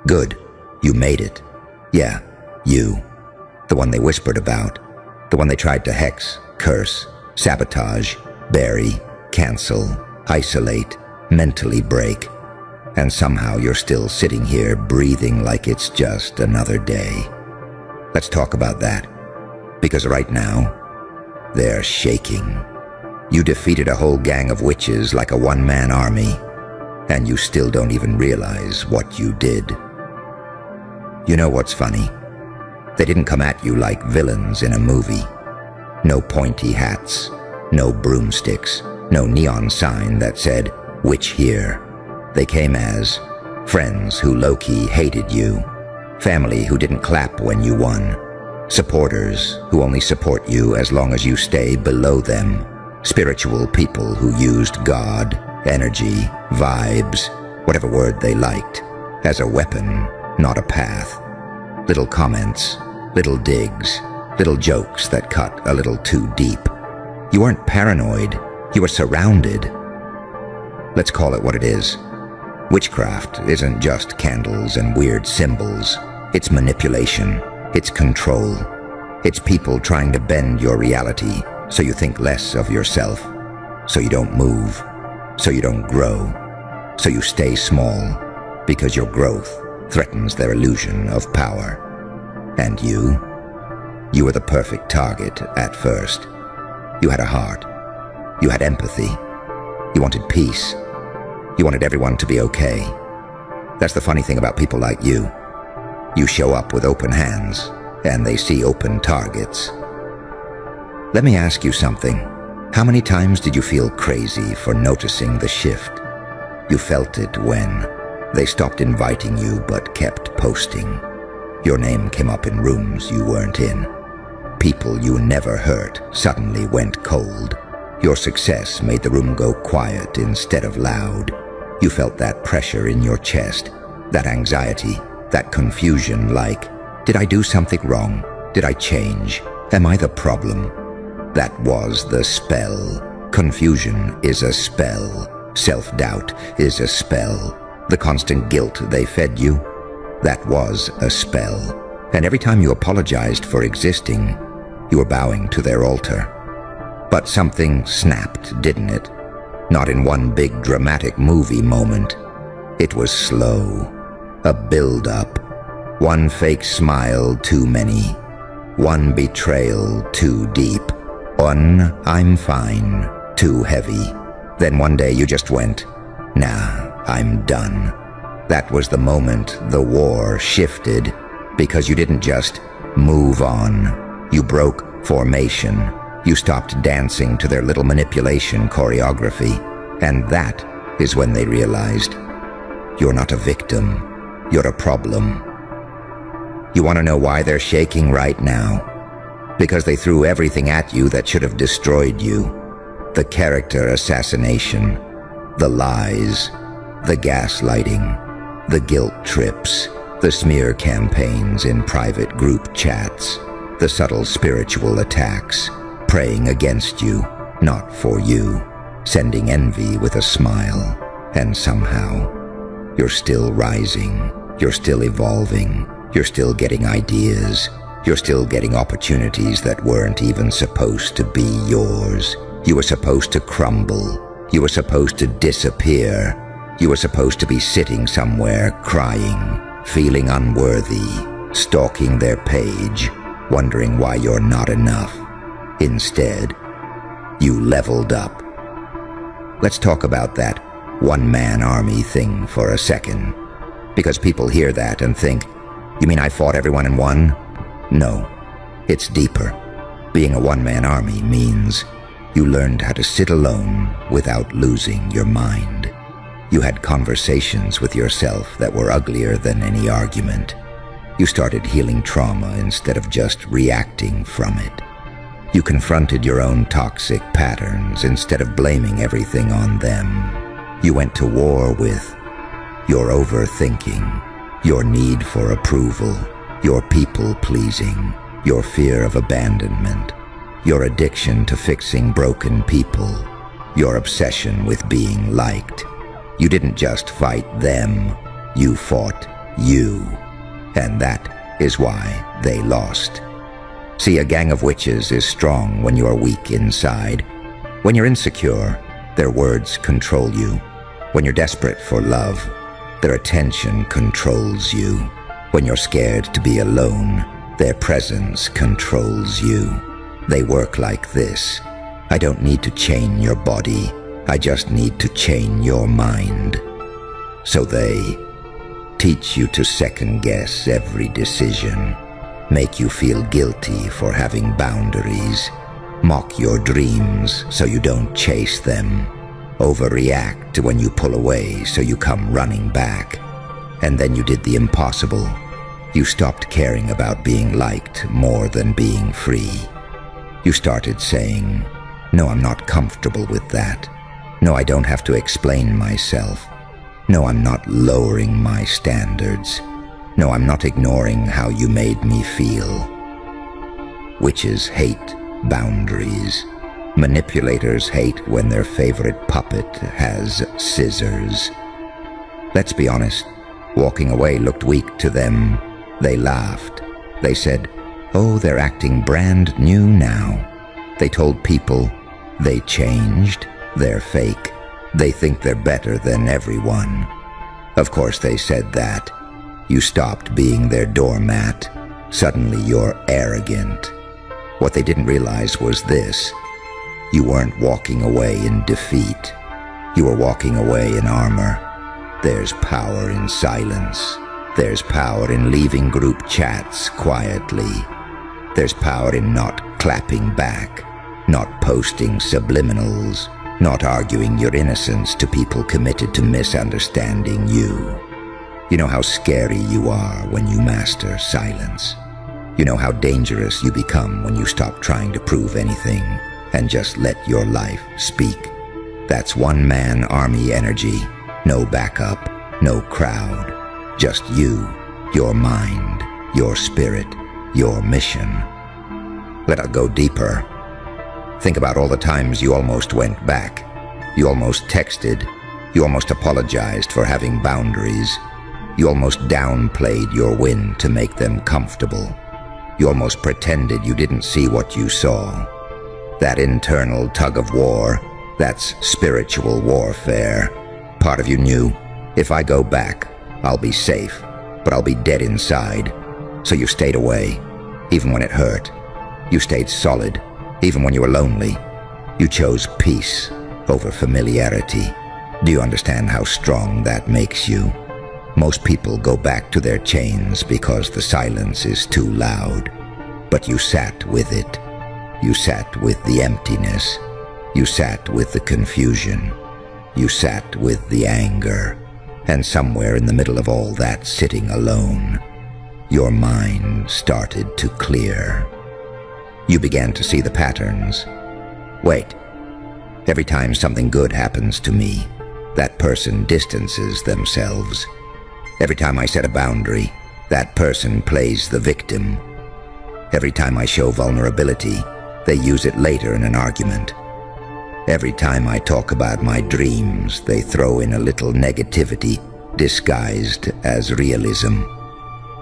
Good, you made it. Yeah, you. The one they whispered about. The one they tried to hex, curse, sabotage, bury, cancel, isolate, mentally break. And somehow you're still sitting here breathing like it's just another day. Let's talk about that. Because right now, they're shaking. You defeated a whole gang of witches like a one-man army, and you still don't even realize what you did. You know what's funny? They didn't come at you like villains in a movie. No pointy hats, no broomsticks, no neon sign that said, "Witch here." They came as friends who low-key hated you, family who didn't clap when you won, supporters who only support you as long as you stay below them, spiritual people who used God, energy, vibes, whatever word they liked, as a weapon, not a path. Little comments, little digs, little jokes that cut a little too deep. You weren't paranoid, you were surrounded. Let's call it what it is. Witchcraft isn't just candles and weird symbols. It's manipulation, it's control. It's people trying to bend your reality so you think less of yourself, so you don't move, so you don't grow, so you stay small, because your growth threatens their illusion of power. And you were the perfect target at first. You had a heart. You had empathy. You wanted peace. You wanted everyone to be okay. That's the funny thing about people like you. You show up with open hands, and they see open targets. Let me ask you something. How many times did you feel crazy for noticing the shift? You felt it when they stopped inviting you but kept posting. Your name came up in rooms you weren't in. People you never hurt suddenly went cold. Your success made the room go quiet instead of loud. You felt that pressure in your chest, that anxiety, that confusion like, did I do something wrong? Did I change? Am I the problem? That was the spell. Confusion is a spell. Self-doubt is a spell. The constant guilt they fed you, that was a spell. And every time you apologized for existing, you were bowing to their altar. But something snapped, didn't it? Not in one big dramatic movie moment. It was slow. A build-up. One fake smile too many. One betrayal too deep. One "I'm fine" too heavy. Then one day you just went, "Nah, I'm done." That was the moment the war shifted, because you didn't just move on. You broke formation. You stopped dancing to their little manipulation choreography. And that is when they realized, you're not a victim, you're a problem. You want to know why they're shaking right now? Because they threw everything at you that should have destroyed you. The character assassination, the lies, the gaslighting, the guilt trips, the smear campaigns in private group chats, the subtle spiritual attacks, praying against you, not for you, sending envy with a smile, and somehow, you're still rising, you're still evolving, you're still getting ideas, you're still getting opportunities that weren't even supposed to be yours. You were supposed to crumble, you were supposed to disappear, you were supposed to be sitting somewhere crying, feeling unworthy, stalking their page, wondering why you're not enough. Instead, you leveled up. Let's talk about that one-man army thing for a second. Because people hear that and think, you mean I fought everyone and won? No, it's deeper. Being a one-man army means you learned how to sit alone without losing your mind. You had conversations with yourself that were uglier than any argument. You started healing trauma instead of just reacting from it. You confronted your own toxic patterns instead of blaming everything on them. You went to war with your overthinking, your need for approval, your people-pleasing, your fear of abandonment, your addiction to fixing broken people, your obsession with being liked. You didn't just fight them, you fought you. And that is why they lost. See, a gang of witches is strong when you are weak inside. When you're insecure, their words control you. When you're desperate for love, their attention controls you. When you're scared to be alone, their presence controls you. They work like this. I don't need to chain your body. I just need to chain your mind. So they teach you to second-guess every decision, make you feel guilty for having boundaries, mock your dreams so you don't chase them, overreact when you pull away so you come running back. And then you did the impossible. You stopped caring about being liked more than being free. You started saying, "No, I'm not comfortable with that. No, I don't have to explain myself. No, I'm not lowering my standards. No, I'm not ignoring how you made me feel." Witches hate boundaries. Manipulators hate when their favorite puppet has scissors. Let's be honest, walking away looked weak to them. They laughed. They said, "Oh, they're acting brand new now." They told people, "They changed, they're fake, they think they're better than everyone." Of course they said that. You stopped being their doormat. Suddenly you're arrogant. What they didn't realize was this: you weren't walking away in defeat. You were walking away in armor. There's power in silence. There's power in leaving group chats quietly. There's power in not clapping back, not posting subliminals, not arguing your innocence to people committed to misunderstanding you. You know how scary you are when you master silence. You know how dangerous you become when you stop trying to prove anything and just let your life speak. That's one-man army energy. No backup, no crowd. Just you, your mind, your spirit, your mission. Let us go deeper. Think about all the times you almost went back. You almost texted. You almost apologized for having boundaries. You almost downplayed your win to make them comfortable. You almost pretended you didn't see what you saw. That internal tug of war, that's spiritual warfare. Part of you knew, if I go back, I'll be safe, but I'll be dead inside. So you stayed away, even when it hurt. You stayed solid, even when you were lonely. You chose peace over familiarity. Do you understand how strong that makes you? Most people go back to their chains because the silence is too loud. But you sat with it. You sat with the emptiness. You sat with the confusion. You sat with the anger. And somewhere in the middle of all that sitting alone, your mind started to clear. You began to see the patterns. Wait, every time something good happens to me, that person distances themselves. Every time I set a boundary, that person plays the victim. Every time I show vulnerability, they use it later in an argument. Every time I talk about my dreams, they throw in a little negativity disguised as realism.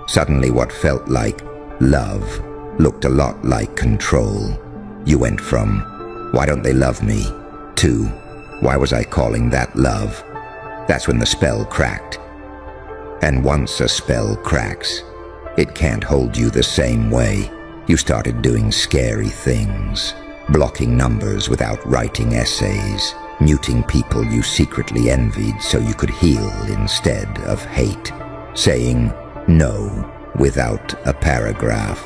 Suddenly what felt like love looked a lot like control. You went from, "Why don't they love me?" to, "Why was I calling that love?" That's when the spell cracked. And once a spell cracks, it can't hold you the same way. You started doing scary things, blocking numbers without writing essays, muting people you secretly envied so you could heal instead of hate, saying no without a paragraph,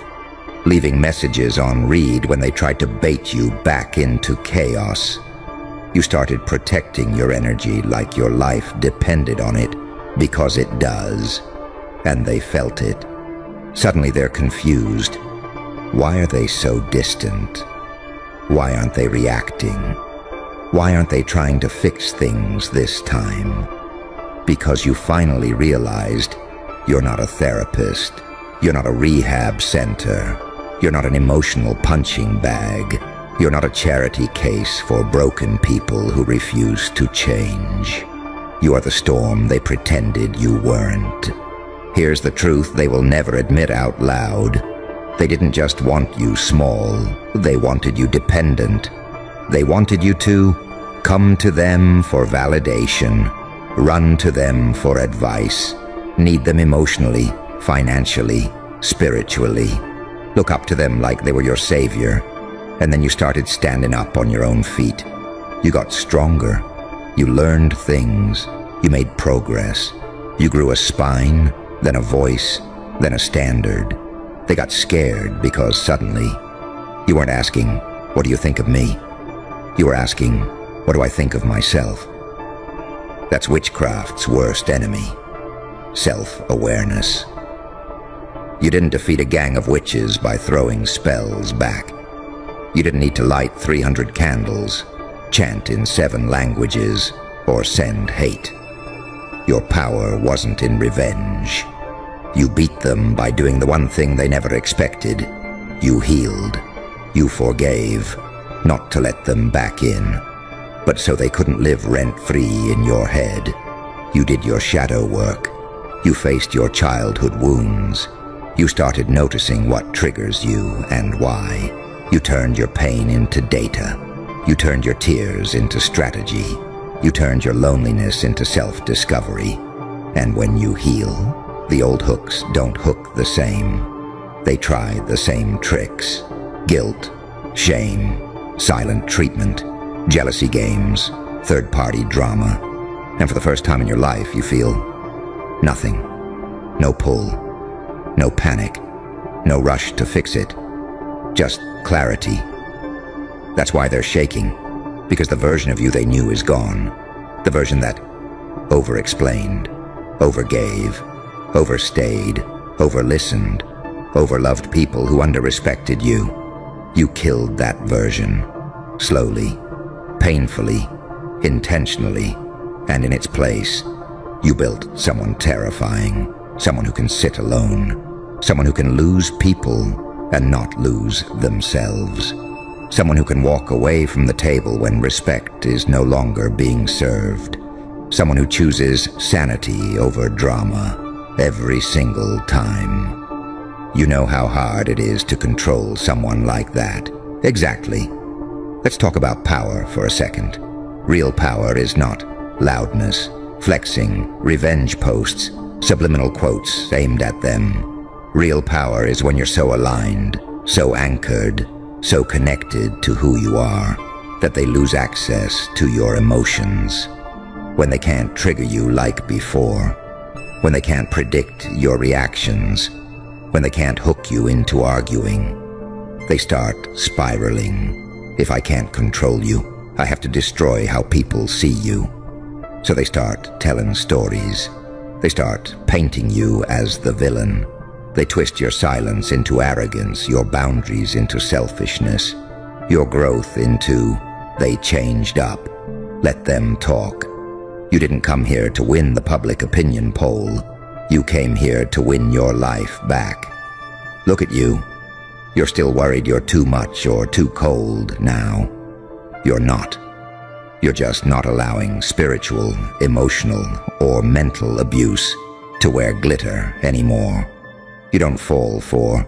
leaving messages on read when they tried to bait you back into chaos. You started protecting your energy like your life depended on it, because it does, and they felt it. Suddenly they're confused. Why are they so distant? Why aren't they reacting? Why aren't they trying to fix things this time? Because you finally realized you're not a therapist. You're not a rehab center. You're not an emotional punching bag. You're not a charity case for broken people who refuse to change. You are the storm they pretended you weren't. Here's the truth they will never admit out loud. They didn't just want you small, they wanted you dependent. They wanted you to come to them for validation, run to them for advice, need them emotionally, financially, spiritually. Look up to them like they were your savior. And then you started standing up on your own feet. You got stronger. You learned things. You made progress. You grew a spine, then a voice, then a standard. They got scared because suddenly you weren't asking, what do you think of me? You were asking, what do I think of myself? That's witchcraft's worst enemy, self-awareness. You didn't defeat a gang of witches by throwing spells back. You didn't need to light 300 candles, chant in 7 languages, or send hate. Your power wasn't in revenge. You beat them by doing the one thing they never expected. You healed. You forgave, not to let them back in, but so they couldn't live rent-free in your head. You did your shadow work. You faced your childhood wounds. You started noticing what triggers you and why. You turned your pain into data. You turned your tears into strategy. You turned your loneliness into self-discovery. And when you heal, the old hooks don't hook the same. They try the same tricks. Guilt, shame, silent treatment, jealousy games, third-party drama. And for the first time in your life, you feel nothing. No pull, no panic, no rush to fix it. Just clarity. That's why they're shaking, because the version of you they knew is gone. The version that over-explained, over-gave, overstayed, over-listened, over-loved people who under-respected you. You killed that version, slowly, painfully, intentionally, and in its place, you built someone terrifying, someone who can sit alone, someone who can lose people and not lose themselves, someone who can walk away from the table when respect is no longer being served, someone who chooses sanity over drama every single time. You know how hard it is to control someone like that. Exactly. Let's talk about power for a second. Real power is not loudness, flexing, revenge posts, subliminal quotes aimed at them. Real power is when you're so aligned, so anchored, so connected to who you are, that they lose access to your emotions. When they can't trigger you like before. When they can't predict your reactions. When they can't hook you into arguing. They start spiraling. If I can't control you, I have to destroy how people see you. So they start telling stories. They start painting you as the villain. They twist your silence into arrogance, your boundaries into selfishness, your growth into, they changed up. Let them talk. You didn't come here to win the public opinion poll. You came here to win your life back. Look at you. You're still worried you're too much or too cold now. You're not. You're just not allowing spiritual, emotional, or mental abuse to wear glitter anymore. You don't fall for,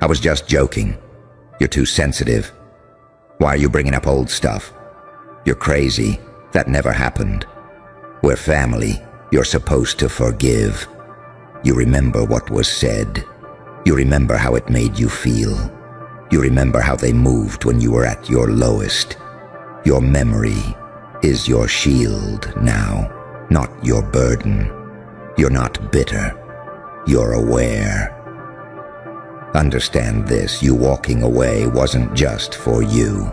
I was just joking. You're too sensitive. Why are you bringing up old stuff? You're crazy. That never happened. We're family. You're supposed to forgive. You remember what was said. You remember how it made you feel. You remember how they moved when you were at your lowest. Your memory is your shield now, not your burden. You're not bitter. You're aware. Understand this, you walking away wasn't just for you.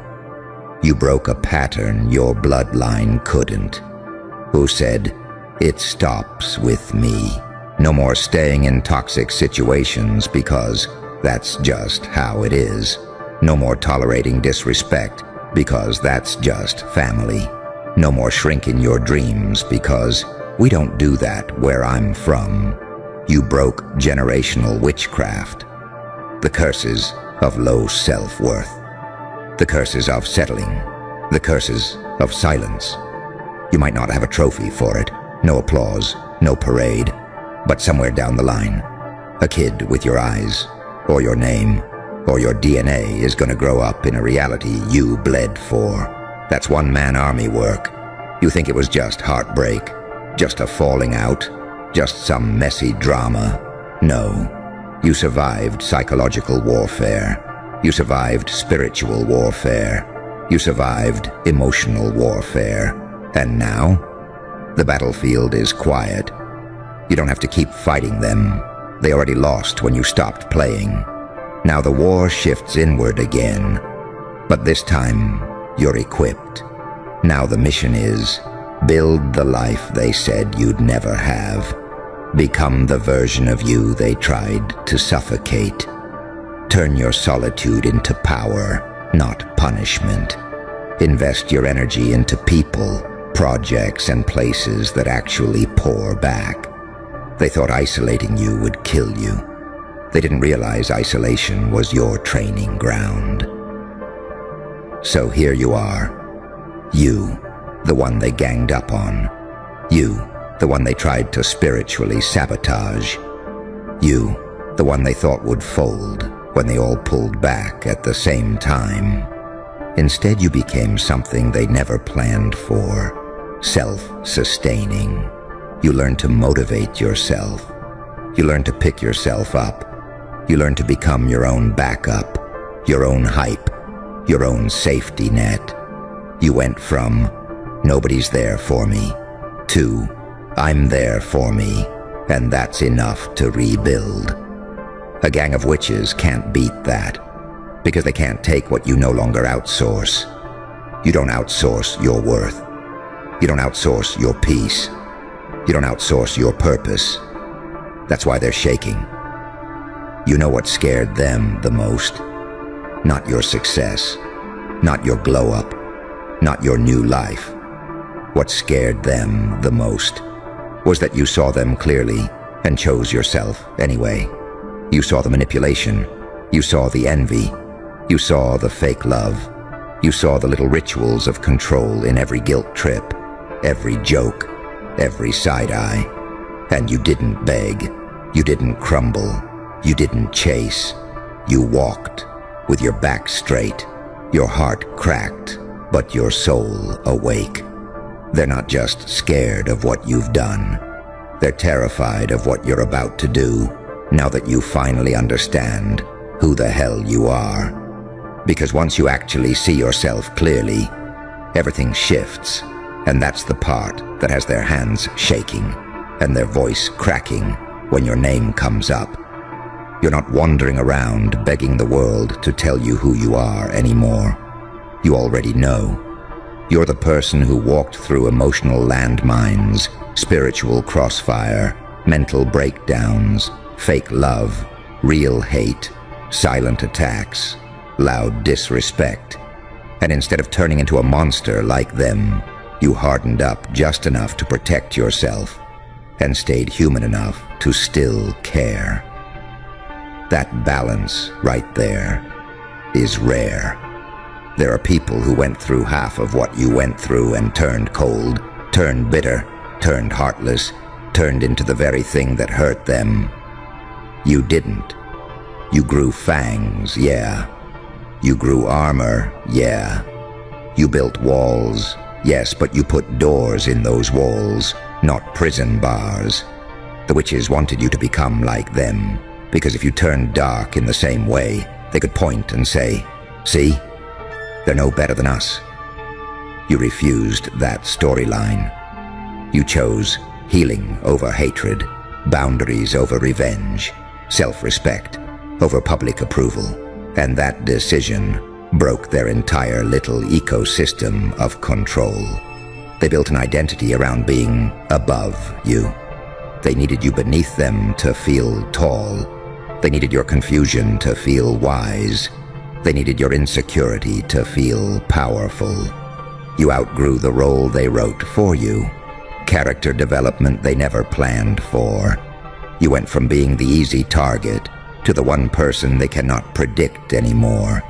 You broke a pattern your bloodline couldn't. Who said, it stops with me. No more staying in toxic situations because that's just how it is. No more tolerating disrespect because that's just family. No more shrinking your dreams because we don't do that where I'm from. You broke generational witchcraft. The curses of low self-worth. The curses of settling. The curses of silence. You might not have a trophy for it. No applause. No parade. But somewhere down the line, a kid with your eyes, or your name, or your DNA is gonna grow up in a reality you bled for. That's one-man army work. You think it was just heartbreak, just a falling out, just some messy drama. No. You survived psychological warfare. You survived spiritual warfare. You survived emotional warfare. And now, the battlefield is quiet. You don't have to keep fighting them. They already lost when you stopped playing. Now the war shifts inward again. But this time, you're equipped. Now the mission is, build the life they said you'd never have. Become the version of you they tried to suffocate. Turn your solitude into power, not punishment. Invest your energy into people, projects, and places that actually pour back. They thought isolating you would kill you. They didn't realize isolation was your training ground. So here you are. You, the one they ganged up on. You, the one they tried to spiritually sabotage. You, the one they thought would fold when they all pulled back at the same time. Instead, you became something they never planned for. Self-sustaining. You learned to motivate yourself. You learned to pick yourself up. You learned to become your own backup, your own hype, your own safety net. You went from, nobody's there for me, to, I'm there for me, and that's enough to rebuild. A gang of witches can't beat that, because they can't take what you no longer outsource. You don't outsource your worth. You don't outsource your peace. You don't outsource your purpose. That's why they're shaking. You know what scared them the most? Not your success, not your glow-up, not your new life. What scared them the most was that you saw them clearly and chose yourself anyway. You saw the manipulation. You saw the envy. You saw the fake love. You saw the little rituals of control in every guilt trip, every joke, every side-eye. And you didn't beg. You didn't crumble. You didn't chase. You walked with your back straight, your heart cracked, but your soul awake. They're not just scared of what you've done. They're terrified of what you're about to do, now that you finally understand who the hell you are. Because once you actually see yourself clearly, everything shifts, and that's the part that has their hands shaking and their voice cracking when your name comes up. You're not wandering around begging the world to tell you who you are anymore. You already know. You're the person who walked through emotional landmines, spiritual crossfire, mental breakdowns, fake love, real hate, silent attacks, loud disrespect. And instead of turning into a monster like them, you hardened up just enough to protect yourself and stayed human enough to still care. That balance right there is rare. There are people who went through half of what you went through and turned cold, turned bitter, turned heartless, turned into the very thing that hurt them. You didn't. You grew fangs, yeah. You grew armor, yeah. You built walls, yes, but you put doors in those walls, not prison bars. The witches wanted you to become like them, because if you turned dark in the same way, they could point and say, see? They're no better than us. You refused that storyline. You chose healing over hatred, boundaries over revenge, self-respect over public approval, and that decision broke their entire little ecosystem of control. They built an identity around being above you. They needed you beneath them to feel tall. They needed your confusion to feel wise. They needed your insecurity to feel powerful. You outgrew the role they wrote for you, character development they never planned for. You went from being the easy target to the one person they cannot predict anymore.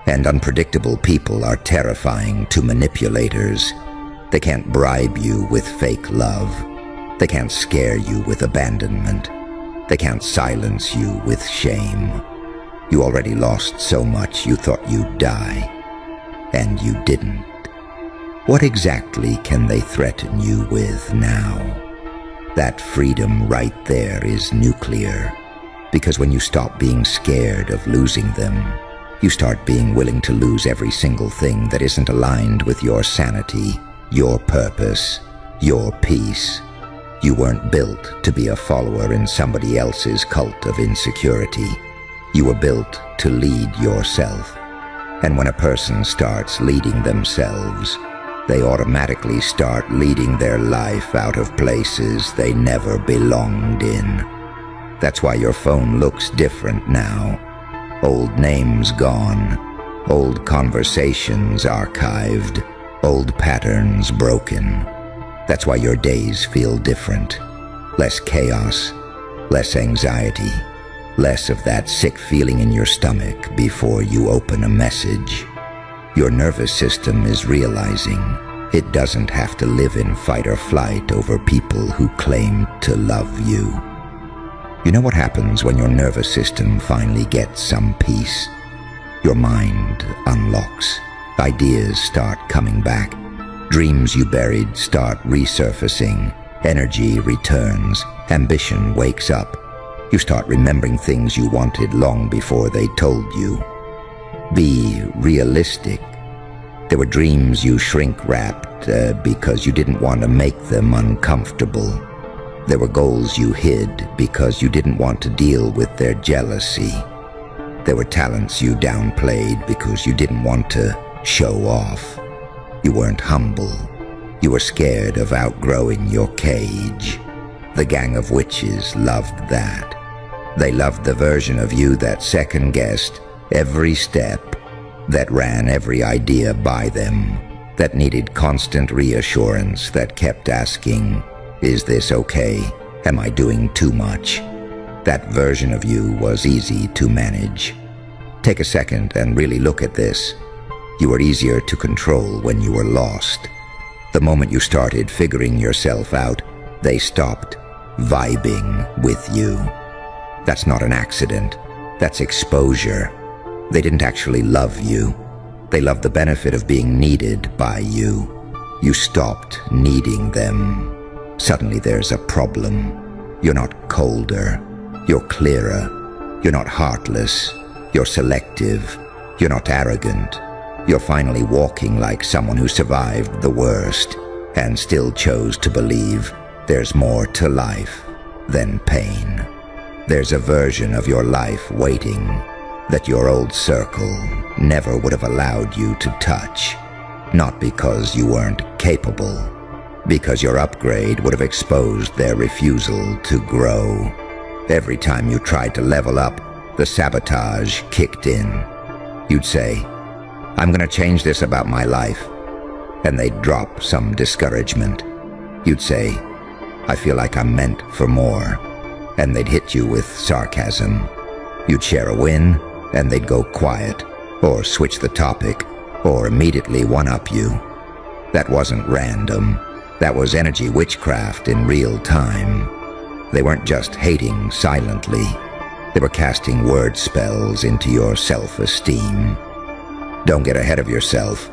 And unpredictable people are terrifying to manipulators. They can't bribe you with fake love. They can't scare you with abandonment. They can't silence you with shame. You already lost so much you thought you'd die, and you didn't. What exactly can they threaten you with now? That freedom right there is nuclear, because when you stop being scared of losing them, you start being willing to lose every single thing that isn't aligned with your sanity, your purpose, your peace. You weren't built to be a follower in somebody else's cult of insecurity. You were built to lead yourself. And when a person starts leading themselves, they automatically start leading their life out of places they never belonged in. That's why your phone looks different now. Old names gone, old conversations archived, old patterns broken. That's why your days feel different. Less chaos, less anxiety, less of that sick feeling in your stomach before you open a message. Your nervous system is realizing it doesn't have to live in fight or flight over people who claim to love you. You know what happens when your nervous system finally gets some peace? Your mind unlocks. Ideas start coming back. Dreams you buried start resurfacing. Energy returns. Ambition wakes up. You start remembering things you wanted long before they told you. Be realistic. There were dreams you shrink-wrapped because you didn't want to make them uncomfortable. There were goals you hid because you didn't want to deal with their jealousy. There were talents you downplayed because you didn't want to show off. You weren't humble. You were scared of outgrowing your cage. The gang of witches loved that. They loved the version of you that second-guessed every step, that ran every idea by them, that needed constant reassurance, that kept asking, "Is this okay? Am I doing too much?" That version of you was easy to manage. Take a second and really look at this. You were easier to control when you were lost. The moment you started figuring yourself out, they stopped vibing with you. That's not an accident. That's exposure. They didn't actually love you. They loved the benefit of being needed by you. You stopped needing them. Suddenly there's a problem. You're not colder. You're clearer. You're not heartless. You're selective. You're not arrogant. You're finally walking like someone who survived the worst and still chose to believe there's more to life than pain. There's a version of your life waiting that your old circle never would have allowed you to touch. Not because you weren't capable, because your upgrade would have exposed their refusal to grow. Every time you tried to level up, the sabotage kicked in. You'd say, "I'm going to change this about my life," and they'd drop some discouragement. You'd say, "I feel like I'm meant for more," and they'd hit you with sarcasm. You'd share a win, and they'd go quiet, or switch the topic, or immediately one-up you. That wasn't random. That was energy witchcraft in real time. They weren't just hating silently. They were casting word spells into your self-esteem. Don't get ahead of yourself.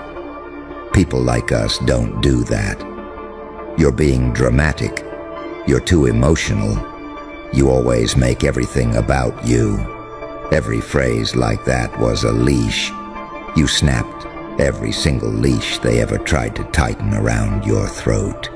People like us don't do that. You're being dramatic. You're too emotional. You always make everything about you. Every phrase like that was a leash. You snapped every single leash they ever tried to tighten around your throat.